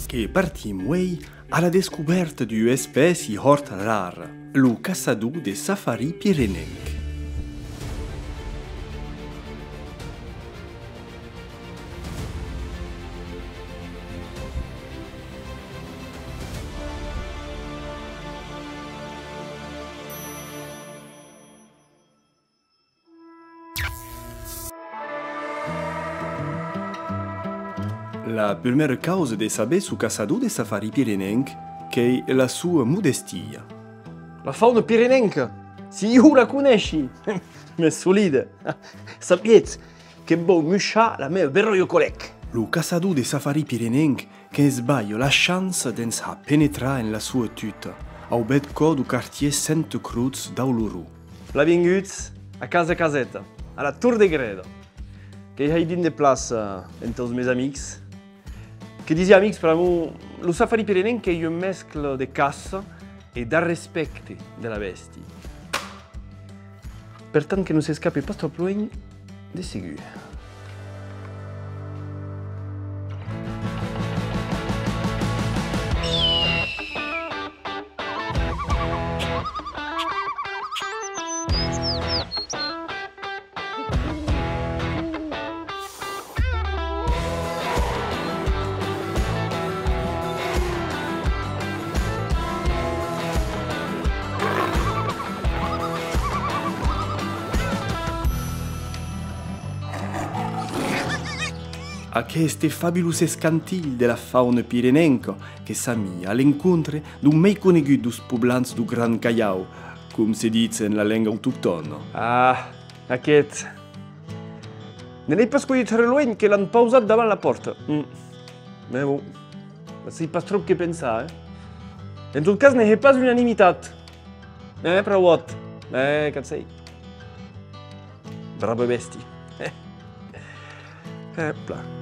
che partim alla descoberta di specie hort rara, lo caçador de safari pirenenc. La prima causa di sapere su caçador de safari pirenenc che è la sua modestia. La fauna pirenenca, se io la conosci, è solida. Sapete che buon muscia la mia vero colec. Lo caçador de safari pirenenc che sbaglio la chance di penetrare nella sua tuta, au bet cor du quartier Sainte Cruz d'Auluru. La vinguts a casa casetta, alla Tour de Gredo, che hai din de place entre os meus amics. Che disi amics, per moi, lo safari pirenenc è un mesclo de cassa e da rispetto della bestia. Pertanto che non si scappi pas troppo loin, de sicuro. A queste fabulose scantil della fauna pirenenca che s'amia all'incontro d'un mai conegut dos poblans du Gran Caiau, come si dice nella lingua autoctona. Ah, aquest. Non hai pas cogliut reloin che l'han pausat davant la porta. Mais bon, sei pas trop che pensar, En tot cas, n'hi ha pas unanimitat. Però what? Che sei? Brave bestie. Pla.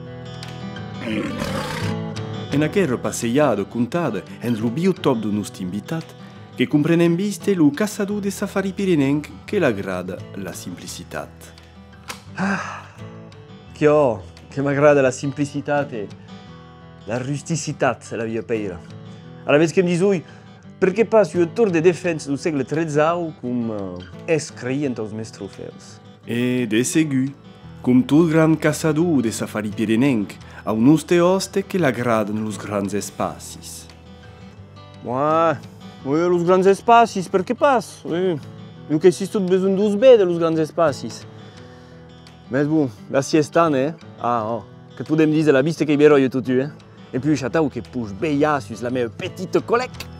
In aquella passeggiata contata en lo biotop d'un nostro invitato che comprende in viste lo caçador de safari pirenenc che l'aggrada la simplicità. Che m'agrada la simplicità e la rusticità della via peira. Alla vez che mi disui, perché pas un tour de defensa del secolo XIII come è scritto nei miei trofeus. E de segu, come tutto gran caçador de safari pirenenc, a un nostre oste che l'aggradano los grandi spazi. Los grandi spazi, perché pas? Io che esisto bisogno di usbede los grandi spazi. Ma bon, la siesta, ne? Che tu mi dire la vista che mi ero io tutti, E più c'è che push beia su la mia petite collègue.